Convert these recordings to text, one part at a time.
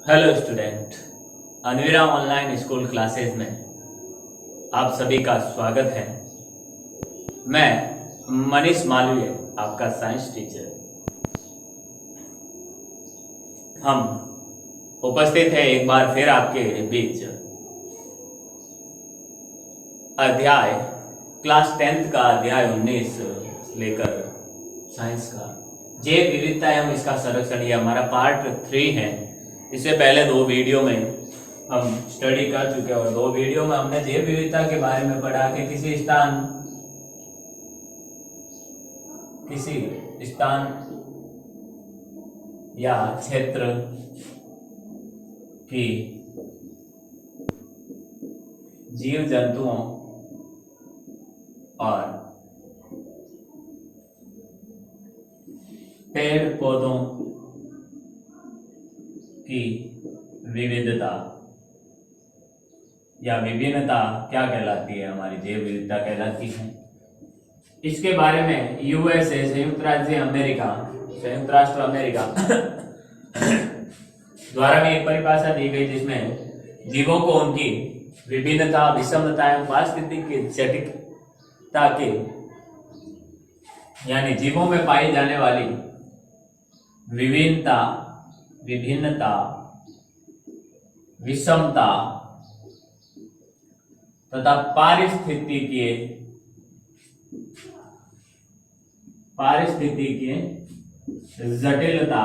Hello student, Anveera online school classes में आप सभी का स्वागत है। मैं मनीष मालवीय, आपका साइंस टीचर। हम उपस्थित हैं एक बार फिर आपके बीच अध्याय क्लास 10th का अध्याय 19 लेकर साइंस का जैव विविधता एवं इसका संरक्षण, ये हमारा पार्ट 3 है। इससे पहले 2 वीडियो में हम स्टडी कर चुके हैं और 2 वीडियो में हमने जैव विविधता के बारे में पढ़ा कि किसी स्थान या क्षेत्र की जीव जंतुओं और पेड़ पौधों की विविधता या विभिन्नता क्या कहलाती है, हमारी जैव विविधता कहलाती है। इसके बारे में यूएसए, संयुक्त राष्ट्र अमेरिका द्वारा भी एक परिभाषा दी गई जिसमें जीवों को उनकी विभिन्नता, विषमता एवं पारिस्थितिक जटिलता के यानी जीवों में पाई जाने वाली विभिन्नता, विषमता तथा पारिस्थितिकीय जटिलता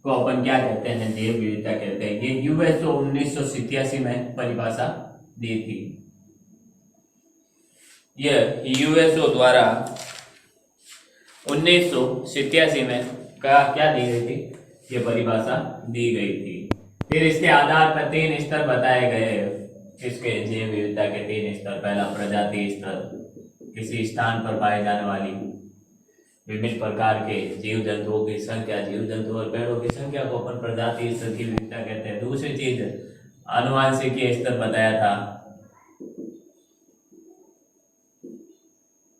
को अपन क्या कहते हैं, जैव विविधता कहते हैं। ये यूएसओ 1987 में परिभाषा दी थी। यह यूएसओ द्वारा 1987 में क्या दी गई थी, ये परिभाषा दी गई थी। फिर इसके आधार पर 3 स्तर बताए गए। इसके जैव विविधता के 3 स्तर। पहला प्रजाति स्तर, किसी स्थान पर पाए जाने वाली विभिन्न प्रकार के जीव जंतुओं की संख्या, जीव जंतु और पेड़ों की संख्या को अपन प्रजाति स्तर की विविधता कहते हैं। दूसरी चीज आनुवांशिकीय स्तर बताया था।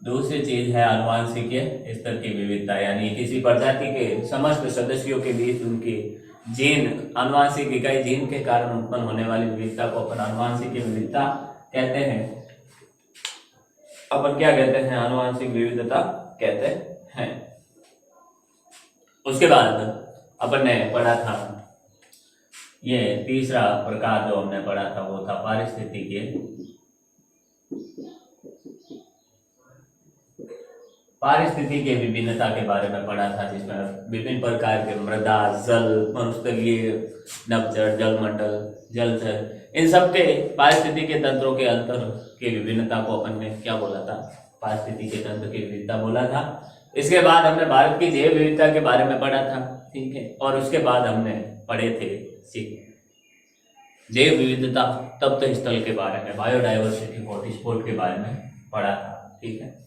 दूसरी चीज है आनुवांशिकीय स्तर की विविधता, यानी किसी प्रजाति के समस्त सदस्यों के बीच उनकी जीन, आनुवांशिक इकाई जीन के कारण उत्पन्न होने वाली विविधता को अपन आनुवांशिक विविधता कहते हैं। अपन क्या कहते हैं, आनुवांशिक विविधता कहते हैं। उसके बाद अपन ने पढ़ा था, ये तीसरा प्रकार जो हमने पढ़ा था वो था पारिस्थितिकीय विभिन्नता के बारे में पढ़ा था, जिसमें विभिन्न प्रकार के मृदा, जल, मरुस्थलीय, नभजल, जलमंडल, जलचर, इन सब के पारिस्थितिकीय तंत्रों के अंतर की विभिन्नता को अपन ने क्या बोला था, पारिस्थितिकीय तंत्र की विविधता बोला था। इसके बाद हमने भारत की जैव विविधता के बारे में पढ़ा था, ठीक है। और उसके बाद हमने पढ़े थे जैव विविधता तप्त स्थल के बारे में, बायोडाइवर्सिटी हॉटस्पॉट के बारे में पढ़ा था, ठीक है।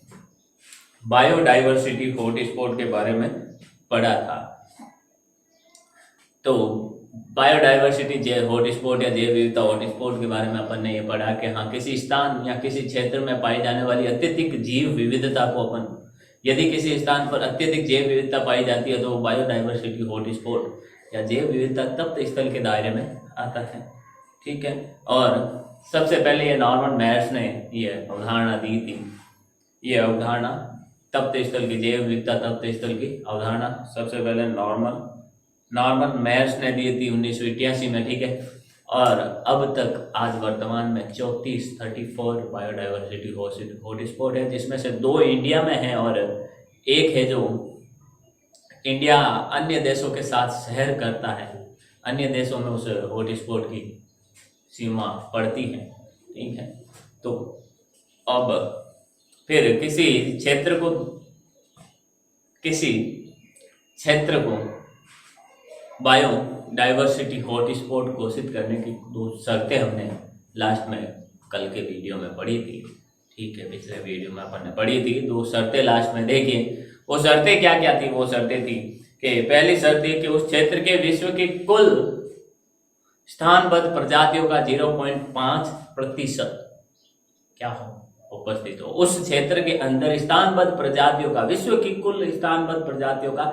बायोडाइवर्सिटी हॉटस्पॉट के बारे में पढ़ा था। तो बायोडाइवर्सिटी हॉटस्पॉट या जैव विविधता हॉटस्पॉट के बारे में अपन ने ये पढ़ा कि हाँ, किसी स्थान या किसी क्षेत्र में पाई जाने वाली अत्यधिक जीव विविधता को अपन, यदि किसी स्थान पर अत्यधिक जैव विविधता पाई जाती है तो वो बायोडाइवर्सिटी हॉटस्पॉट या जैव विविधता तप्त स्थल के दायरे में आता है, ठीक है। और सबसे पहले ये नॉर्मन मेयर्स ने ये अवधारणा दी थी। ये अवधारणा तप्त स्थल की, जैव विविधता तप्त स्थल की अवधारणा सबसे पहले नॉर्मन मेयर्स ने दी थी 1988 में, ठीक है। और अब तक आज वर्तमान में 34 बायोडाइवर्सिटी हॉटस्पॉट है, जिसमें से 2 इंडिया में है और एक है जो इंडिया अन्य देशों के साथ शहर करता है, अन्य देशों में उस हॉटस्पॉट की सीमा पड़ती है, ठीक है। तो अब फिर किसी क्षेत्र को बायोडाइवर्सिटी हॉटस्पॉट घोषित करने की 2 शर्तें हमने लास्ट में कल के वीडियो में पढ़ी थी, ठीक है। पिछले वीडियो में अपन ने पढ़ी थी 2 शर्तें, लास्ट में देखिए वो शर्तें क्या क्या थी। वो शर्तें थी कि पहली शर्त थी कि उस क्षेत्र के विश्व की कुल स्थानबद्ध प्रजातियों का 0.5% क्या हो, उपस्थित हो। उस क्षेत्र के अंदर स्थानबद्ध प्रजातियों का, विश्व की कुल स्थानबद्ध प्रजातियों का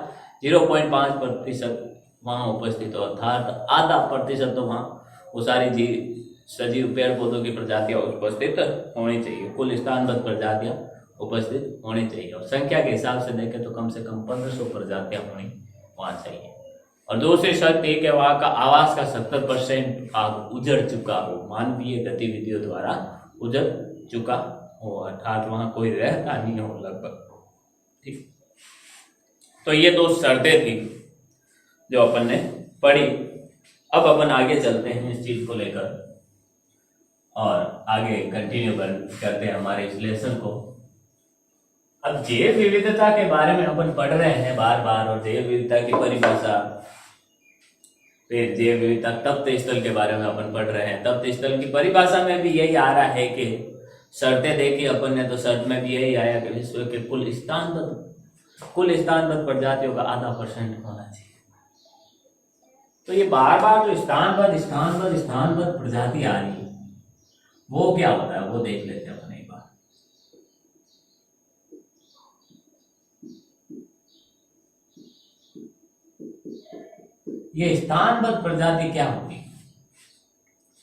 0.5% वहाँ उपस्थित हो, अर्थात आधा प्रतिशत तो वहाँ वो सारी सजीव पेड़ पौधों की प्रजातियां उपस्थित होनी चाहिए, कुल स्थानबद्ध प्रजातियां उपस्थित होनी चाहिए। और संख्या के हिसाब से देखें तो कम से कम 1500 प्रजातियां होनी वहाँ चाहिए। और दूसरी शर्त एक है वहाँ का आवास का 70% भाग उजड़ चुका हो, मानवीय गतिविधियों द्वारा उजड़ चुका हो, अर्थात वहाँ कोई रहता नहीं हो लगभग। ठीक, तो ये 2 शर्तें थी जो अपन ने पढ़ी। अब अपन आगे चलते हैं इस चीज को लेकर और आगे कंटिन्यू करते हैं हमारे इस लेसन को। अब जैव विविधता के बारे में अपन पढ़ रहे हैं बार बार, और जैव विविधता की परिभाषा, फिर जैव विविधता तप्त स्थल के बारे में अपन पढ़ रहे हैं। तप्त स्थल की परिभाषा में भी यही आ रहा है कि शर्तें देखी अपन ने, तो शर्त में भी यही आया कि विश्व के कुल स्थानबद्ध प्रजातियों का आधा % होना चाहिए। तो ये बार बार जो स्थानबद्ध प्रजाति आ रही है वो क्या होता है वो देख लेते हैं अपन एक बार। ये स्थानबद्ध प्रजाति क्या होती है,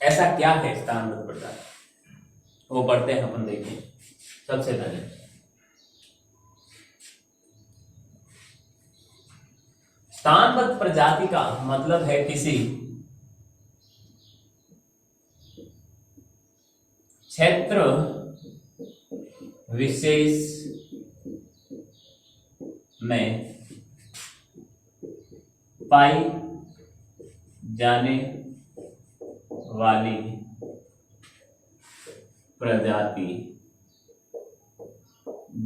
ऐसा क्या है स्थानबद्ध प्रजाति, वो पढ़ते हैं अपन। देखिए सबसे पहले स्थानबद्ध प्रजाति का मतलब है किसी क्षेत्र विशेष में पाई जाने वाली प्रजाति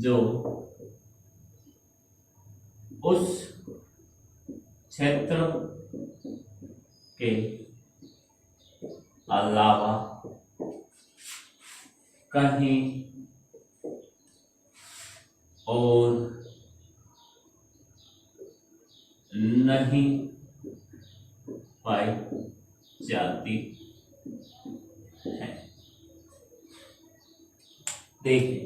जो उस क्षेत्र के अलावा कहीं और नहीं पाई जाती है। देखिए,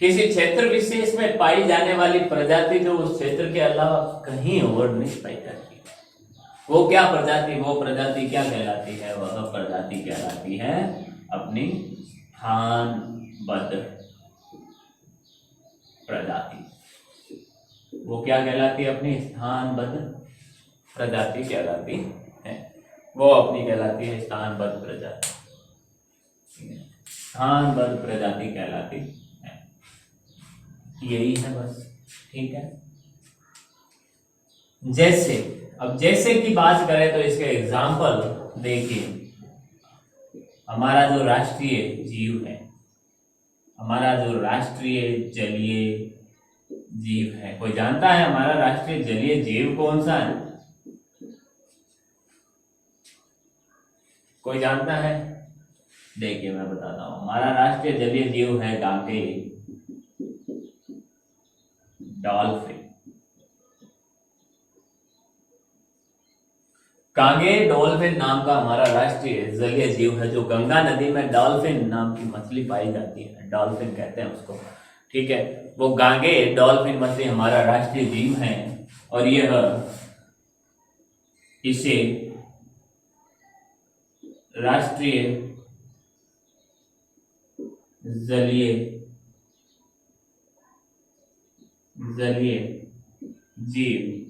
किसी क्षेत्र विशेष में पाई जाने वाली प्रजाति जो उस क्षेत्र के अलावा कहीं और नहीं पाई जाती, वो क्या प्रजाति, वो प्रजाति क्या कहलाती है, वह प्रजाति कहलाती है अपनी स्थानबद्ध प्रजाति। वो क्या कहलाती है, अपनी स्थानबद्ध प्रजाति कहलाती है, वो अपनी कहलाती है स्थानबद्ध प्रजाति, स्थानबद्ध प्रजाति कहलाती है। यही है बस, ठीक है। जैसे, अब जैसे की बात करें तो इसके एग्जाम्पल देखिए, हमारा जो राष्ट्रीय जीव है, हमारा जो राष्ट्रीय जलीय जीव है, कोई जानता है हमारा राष्ट्रीय जलीय जीव कौन सा है? कोई जानता है? देखिए मैं बताता हूं, हमारा राष्ट्रीय जलीय जीव है गांगे डॉल्फिन। कांगे डॉल्फिन नाम का हमारा राष्ट्रीय जलीय जीव है, जो गंगा नदी में डॉल्फिन नाम की मछली पाई जाती है, डॉल्फिन कहते हैं उसको, ठीक है। वो गांगे डॉल्फिन मछली हमारा राष्ट्रीय जीव है, और यह इसे राष्ट्रीय जलीय जीव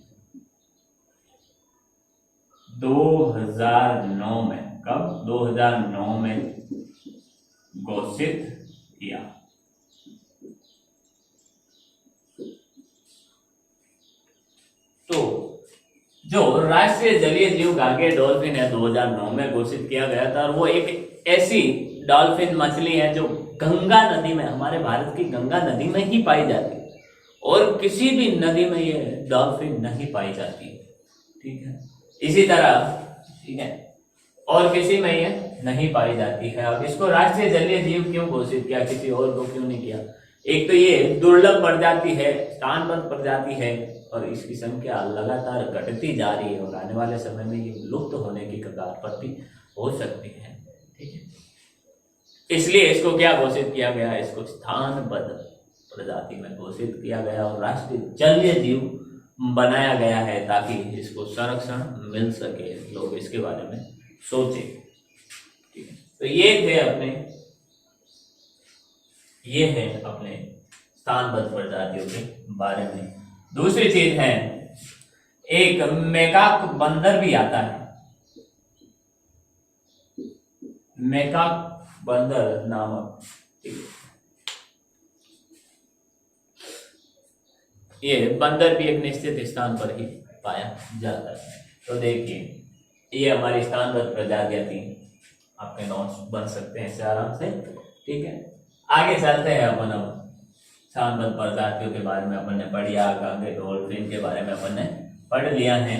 2009 में, कब? 2009 में घोषित किया। तो जो राष्ट्रीय जलीय जीव गांगे डॉल्फिन है 2009 में घोषित किया गया था, और वो एक ऐसी डॉल्फिन मछली है जो गंगा नदी में, हमारे भारत की गंगा नदी में ही पाई जाती है, और किसी भी नदी में ये डॉल्फिन नहीं पाई जाती, ठीक है। इसी तरह, ठीक है, और किसी में ये नहीं पाई जाती है। अब इसको राष्ट्रीय जलीय जीव क्यों घोषित किया, किसी और को क्यों नहीं किया? एक तो ये दुर्लभ प्रजाति है, स्थानबद्ध प्रजाति है, और इसकी संख्या लगातार घटती जा रही है, और आने वाले समय में ये लुप्त होने की कगार पर भी हो सकती है, ठीक है। इसलिए इसको क्या घोषित किया गया? इसको स्थानबद्ध प्रजाति में घोषित किया गया, और राष्ट्रीय जलीय जीव बनाया गया है ताकि इसको संरक्षण मिल सके, लोग इसके बारे में सोचे। ठीक है, तो ये है अपने स्थानबद्ध प्रजातियों के बारे में। दूसरी चीज है, एक मैकाक बंदर भी आता है, मैकाक बंदर नामक। ये बंदर भी एक निश्चित स्थान पर ही पाया जाता है। तो देखिए, ये हमारी स्थानबद्ध प्रजातियां थी, आपके नोट्स बन सकते हैं इससे आराम से। ठीक है, आगे चलते हैं अपन। अब स्थानबद्ध प्रजातियों के बारे में अपन ने पढ़िया, आगे डॉल्फिन के बारे में अपन ने पढ़ लिया है।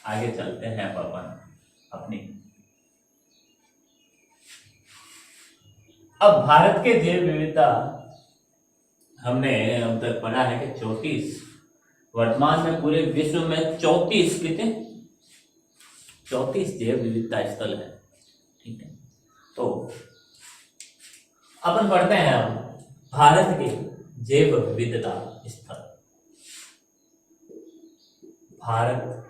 आगे चलते हैं अब अपन अपनी। अब भारत के जैव विविधता हमने अब तक पढ़ा है कि 34, वर्तमान में पूरे विश्व में 34 कितने 34 जैव विविधता स्थल है। ठीक है, तो अपन पढ़ते हैं अब भारत के जैव विविधता स्थल। भारत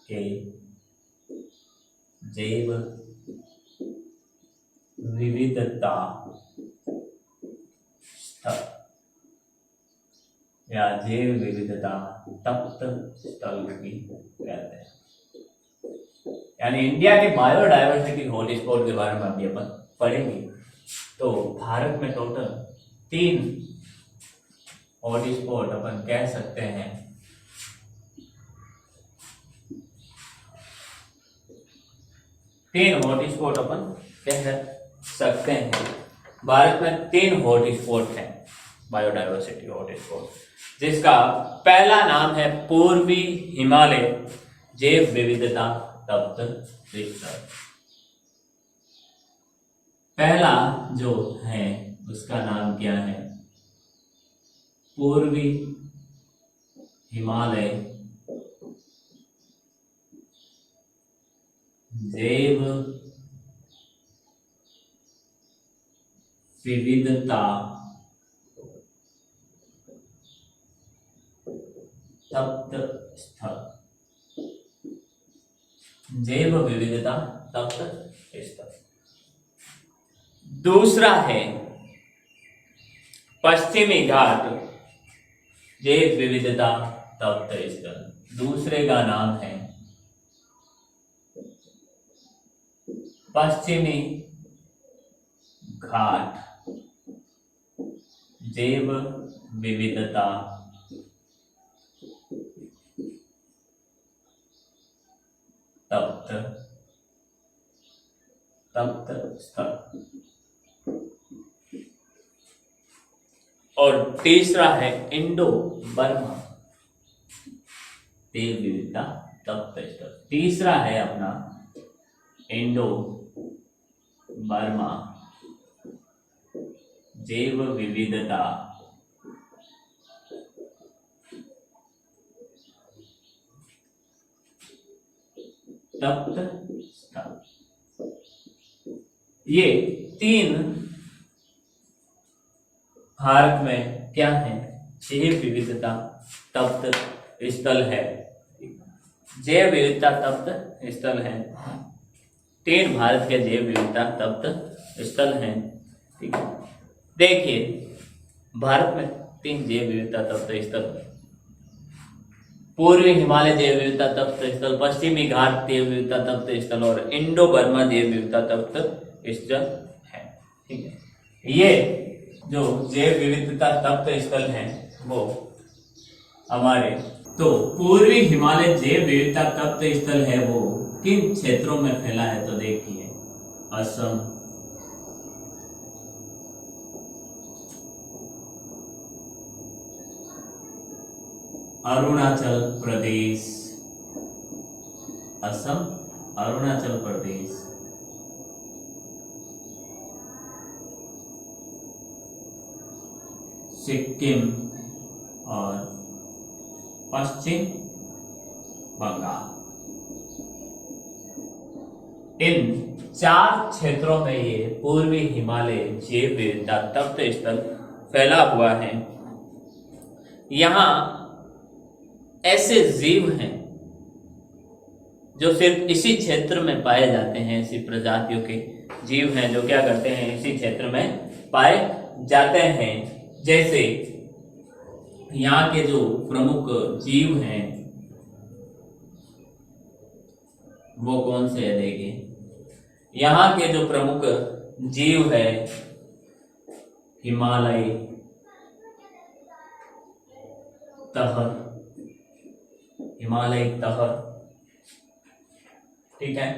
के जैव विविधता स्थल या जैव विविधता तप्त स्थल भी कहते हैं। यानी इंडिया के बायोडायवर्सिटी हॉटस्पॉट के बारे में अभी अपन पढ़ेंगे। तो भारत में टोटल 3 हॉटस्पॉट अपन कह सकते हैं। तीन हॉटस्पॉट अपन कह सकते हैं। भारत में 3 हॉटस्पॉट हैं बायोडायवर्सिटी हॉटस्पॉट, जिसका पहला नाम है पूर्वी हिमालय जैव विविधता तप्त स्थल। पहला जो है उसका नाम क्या है? पूर्वी हिमालय जैव विविधता तप्त स्थल। जैव विविधता तप्त स्थल। दूसरा है पश्चिमी घाट जैव विविधता तप्त स्थल। दूसरे का नाम है पश्चिमी घाट जैव विविधता तप्त स्थल। और तीसरा है इंडो बर्मा जैव विविधता तप्त स्थल। तीसरा है अपना इंडो बर्मा जैव विविधता तप्त स्थल। ये 3 भारत में क्या है? जैव विविधता तप्त स्थल है। जैव विविधता तप्त स्थल है। 3 भारत के जैव विविधता तप्त स्थल हैं। ठीक है, देखिए भारत में 3 जैव विविधता तप्त स्थल: पूर्वी हिमालय जैव विविधता तप्त स्थल, पश्चिमी घाट जैव विविधता तप्त स्थल और इंडो बर्मा जैव विविधता तप्त स्थल है। ठीक है, ये जो जैव विविधता तप्त स्थल हैं वो हमारे, तो पूर्वी हिमालय जैव विविधता तप्त स्थल है वो किन क्षेत्रों में फैला है? तो देखिए असम, अरुणाचल प्रदेश, असम, अरुणाचल प्रदेश, सिक्किम और पश्चिम बंगाल। इन 4 क्षेत्रों में ये पूर्वी हिमालय जैव विविधता तप्त स्थल फैला हुआ है। यहाँ ऐसे जीव हैं जो सिर्फ इसी क्षेत्र में पाए जाते हैं, ऐसी प्रजातियों के जीव हैं जो क्या करते हैं, इसी क्षेत्र में पाए जाते हैं। जैसे यहाँ के जो प्रमुख जीव हैं वो कौन से है, देखिए यहाँ के जो प्रमुख जीव है हिमालय तहर, हिमालय तहर, ठीक है।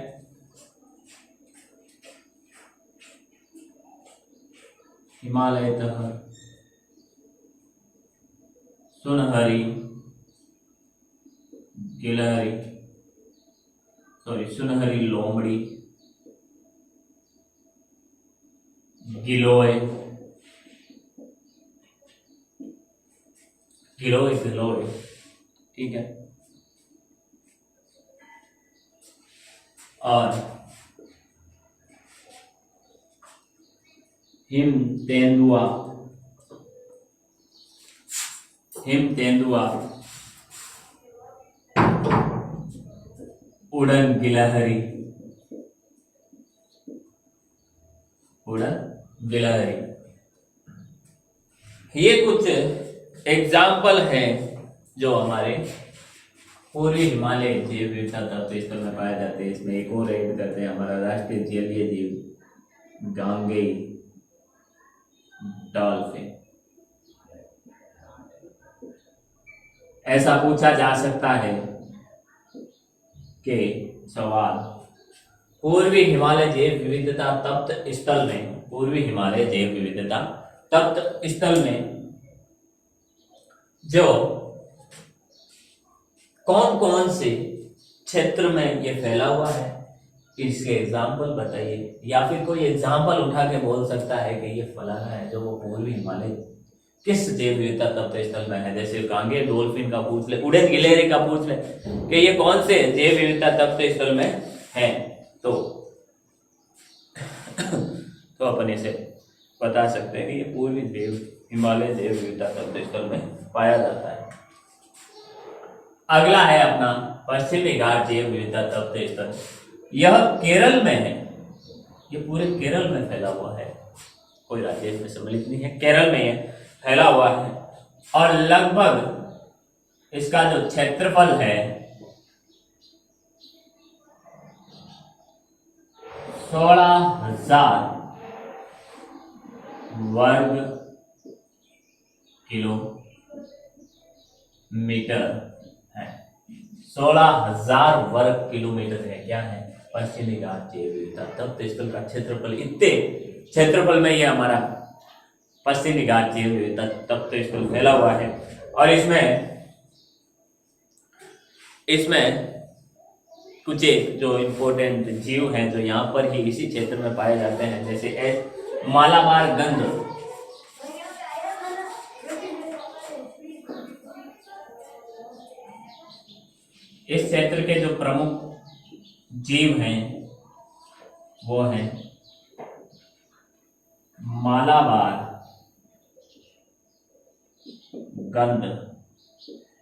हिमालय तहर, सुनहरी गिलहरी, सुनहरी लोमड़ी, गिलोय, गिलोय गिलोय, ठीक है। और हिम तेंदुआ, हिम तेंदुआ, उड़न गिलहरी, उड़न गिलहरी। ये कुछ एग्जाम्पल हैं जो हमारे पूर्वी हिमालय जैव विविधता तत्व स्थल में पाए जाते हैं। इसमें एक और ऐड करते हैं हमारा राष्ट्रीय जलीय जीव गांगेय डॉल्फिन। ऐसा पूछा जा सकता है कि सवाल, पूर्वी हिमालय जैव विविधता तप्त स्थल में, पूर्वी हिमालय जैव विविधता तप्त स्थल में जो कौन कौन से क्षेत्र में ये फैला हुआ है, इसके एग्जाम्पल बताइए। या फिर कोई एग्जाम्पल उठा के बोल सकता है कि ये फलाना है जो वो पूर्वी हिमालय किस जैव विविधता तत्व स्थल में है। जैसे गांगे डॉल्फिन का पूछ ले, उड़न गिलहरी का पूछ ले कि ये कौन से जैव विविधता तत्व स्थल में है, तो अपन इसे बता सकते हैं कि ये पूर्वी हिमालय जैव विविधता तत्व स्थल में पाया जाता है। अगला है अपना पश्चिमी घाट जैव विविधता तत्व स्थल। यह केरल में है, ये पूरे केरल में फैला हुआ है, कोई राज्य इसमें सम्मिलित नहीं है, केरल में ये फैला हुआ है। और लगभग इसका जो क्षेत्रफल है 16,000 वर्ग किलोमीटर है। 16,000 वर्ग किलोमीटर है, क्या है, पश्चिमी घाट जैव विविधता तत्व स्थल का क्षेत्रफल। इतने क्षेत्रफल में ये हमारा पश्चिमी घाट जैव विविधता तत्व स्थल फैला हुआ है। और इसमें कुछ एक जो इम्पोर्टेंट जीव हैं जो यहाँ पर ही इसी क्षेत्र में पाए जाते हैं, जैसे मालाबार गंध, इस क्षेत्र के जो प्रमुख जीव हैं वो हैं मालाबार गंध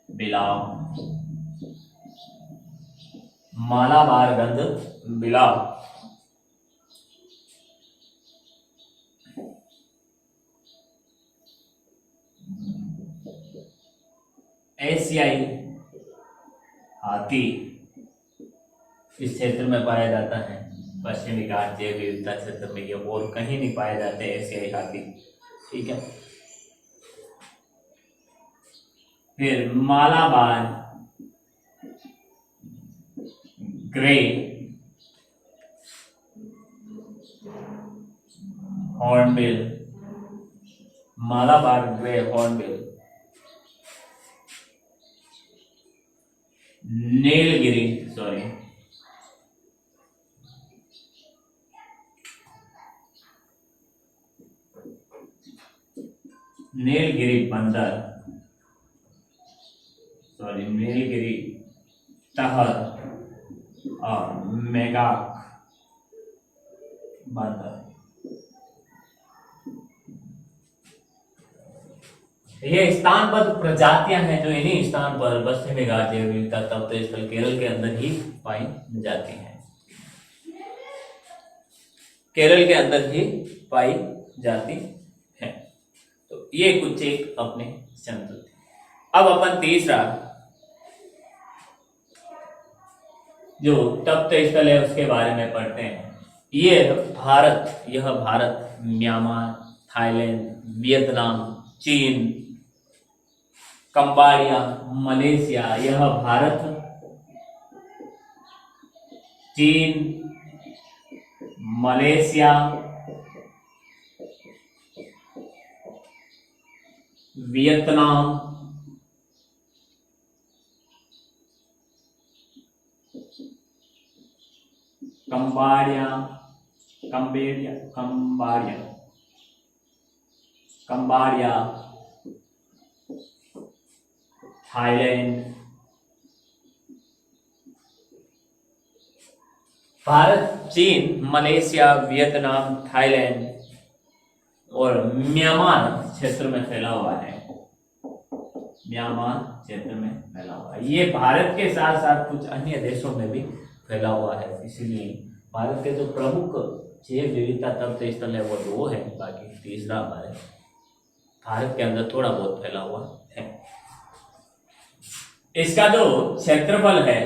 बिलाव, मालाबार गंध बिलाव। एशियाई हाथी इस क्षेत्र में पाया जाता है, पश्चिमी घाट जैव विविधता क्षेत्र में, ये और कहीं नहीं पाए जाते एशियाई हाथी, ठीक है। फिर Malabar grey hornbill, Malabar grey hornbill, Nilgiri Nilgiri बंदर, नीलगिरी तहर और मेगाक बंदर, ये स्थानबद्ध प्रजातियां हैं जो इन्हीं स्थान पर पश्चिमी घाट जैव विविधता तप्त स्थल केरल के अंदर ही पाई जाती हैं, केरल के अंदर ही पाई जाती है। तो ये कुछ एक अपने जंतु थे। अब अपन तीसरा जो तप्त स्थल है उसके बारे में पढ़ते हैं। यह भारत, म्यांमार, थाईलैंड, वियतनाम, चीन, कंबाडिया, मलेशिया, यह भारत, चीन, मलेशिया, वियतनाम, कंबाडिया, थाईलैंड, भारत, चीन, मलेशिया, वियतनाम, थाईलैंड और म्यांमार क्षेत्र में फैला हुआ है। म्यांमार क्षेत्र में फैला हुआ है। ये भारत के साथ साथ कुछ अन्य देशों में भी फैला हुआ है। इसीलिए भारत के जो प्रमुख जैव विविधता तप्त स्थल है वो 2 है, बाकी तीसरा हमारे भारत के अंदर थोड़ा बहुत फैला हुआ है। इसका जो क्षेत्रफल है,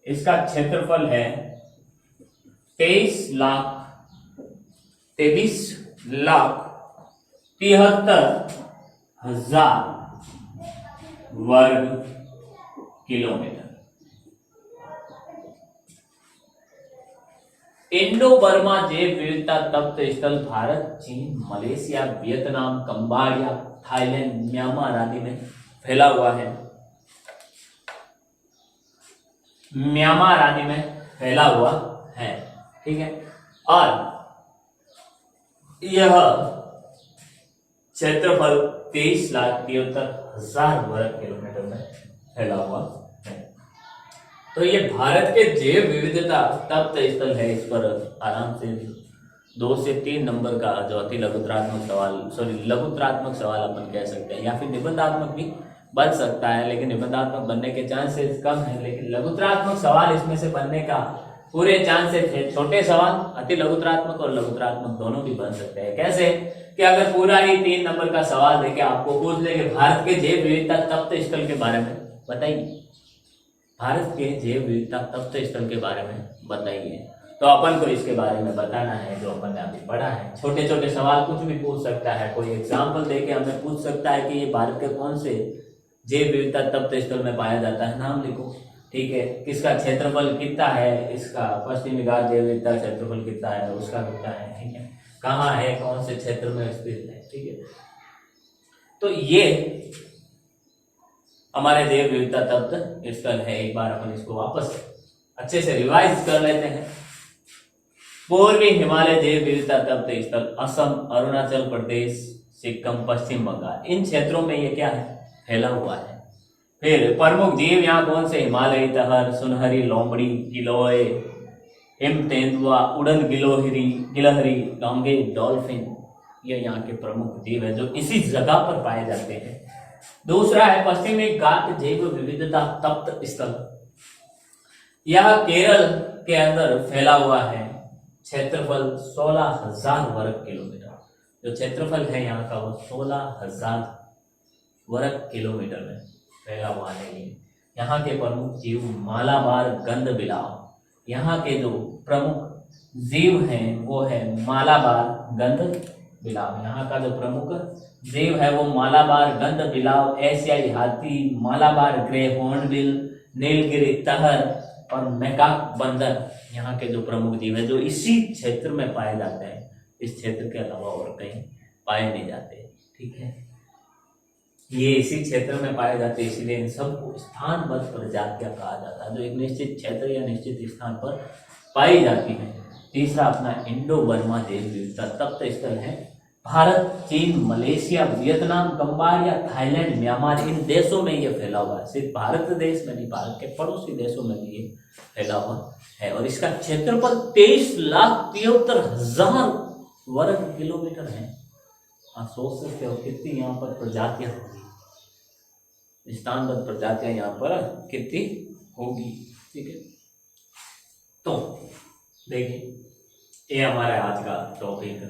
इसका क्षेत्रफल है 23,73,000 वर्ग किलोमीटर। इंडो बर्मा जैव विविधता तप्त स्थल भारत, चीन, मलेशिया, वियतनाम, कंबाडिया, थाईलैंड, म्यांमार आदि में फैला हुआ है। म्यांमार आदि में फैला हुआ है, ठीक है। और यह क्षेत्रफल 23,73,000 वर्ग किलोमीटर में फैला हुआ है। तो ये भारत के जैव विविधता तप्त स्थल है। इस पर आराम से 2 से 3 नंबर का जो अति लघुत्रात्मक सवाल अपन कह सकते हैं, या फिर निबंधात्मक भी बन सकता है, लेकिन निबंधात्मक बनने के चांसेस कम है। लेकिन लघुत्रात्मक सवाल इसमें से बनने का पूरे चांसेस है। छोटे सवाल अति लघुत्रात्मक और लघुत्रात्मक दोनों भी बन सकते हैं। कैसे कि अगर पूरा ही 3 नंबर का सवाल देके आपको पूछ ले कि भारत के जैव विविधता तप्त स्थल के बारे में बताइए, भारत के जैव विविधता तप्त स्थल के बारे में बताइए, तो अपन को इसके बारे में बताना है जो अपन ने अभी पढ़ा है। छोटे छोटे सवाल कुछ भी पूछ सकता है, कोई एग्जाम्पल देके हमें पूछ सकता है कि ये भारत के कौन से जैव विविधता तप्त स्थल में पाया जाता है, नाम लिखो, ठीक है। किसका क्षेत्रफल कितना है, इसका पश्चिमी घाट जैव विविधता क्षेत्रफल कितना है, उसका कितना है, ठीक है, कहाँ है, कौन से क्षेत्र में स्थित है, ठीक है। तो ये हमारे जैव विविधता तप्त स्थल है। एक बार अपन इसको वापस अच्छे से रिवाइज कर लेते हैं। पूर्वी हिमालय जैव विविधता तप्त स्थल असम, अरुणाचल प्रदेश, सिक्किम, पश्चिम बंगाल, इन क्षेत्रों में ये क्या है, फैला हुआ है। फिर प्रमुख जीव यहाँ कौन से, हिमालयी तहर, सुनहरी लोमड़ी, गिलोय, हिम तेंदुआ, उड़न गिलहरी, डोंगे, डॉल्फिन, ये यहाँ के प्रमुख जीव है जो इसी जगह पर पाए जाते हैं। दूसरा है पश्चिमी घाट जैव विविधता तप्त स्थल, यह केरल के अंदर फैला हुआ है। क्षेत्रफल 16,000 वर्ग किलोमीटर, जो क्षेत्रफल है यहाँ का वो 16,000 वर्ग किलोमीटर में फैला हुआ है। यहाँ के प्रमुख जीव मालाबार गंधबिलाव, यहाँ के जो प्रमुख जीव हैं वो है मालाबार गंधबिलाव। यहाँ का जो प्रमुख जीव है वो मालाबार गंधबिलाव, एशियाई हाथी, मालाबार ग्रे हॉर्नबिल, नीलगिरी तहर और मैकाक बंदर, यहाँ के जो प्रमुख जीव है जो इसी क्षेत्र में पाए जाते हैं। इस क्षेत्र के अलावा और कहीं पाए नहीं जाते, ठीक है। ये इसी क्षेत्र में पाए जाते हैं, इसीलिए इन सबको स्थानबद्ध प्रजातियां कहा जाता है, जो एक निश्चित क्षेत्र या निश्चित स्थान पर पाई जाती है। तीसरा अपना इंडो बर्मा जैव विविधता तप्त स्थल है। भारत, चीन, मलेशिया, वियतनाम, कंबाडिया, थाईलैंड, म्यांमार, इन देशों में ये फैला हुआ है। सिर्फ भारत देश में नहीं, भारत के पड़ोसी देशों में भी ये फैला हुआ है। और इसका क्षेत्रफल 23,73,000 वर्ग किलोमीटर है। आप सोच सकते हो कितनी यहाँ पर प्रजातियां होगी, स्थानबद्ध प्रजातियां यहाँ पर कितनी होगी। ठीक है, तो देखिए ये हमारा आज का टॉपिक।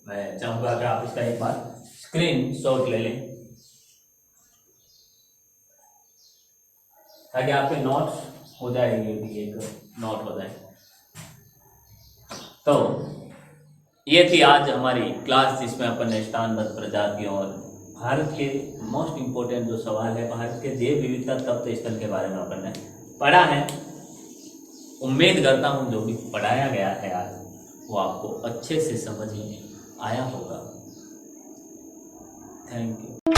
मैं चाहूँगा कि आप इसका एक बार स्क्रीन शॉट ले लें ताकि आपके नोट्स हो जाएंगे, एक नोट हो जाए। तो ये थी आज हमारी क्लास जिसमें अपन ने स्थानबद्ध प्रजातियों और भारत के मोस्ट इम्पोर्टेंट जो सवाल है भारत के जैव विविधता तत्व स्थल के बारे में अपन ने पढ़ा है। उम्मीद करता हूँ जो भी पढ़ाया गया है आज वो आपको अच्छे से समझ में आया होगा। Thank you.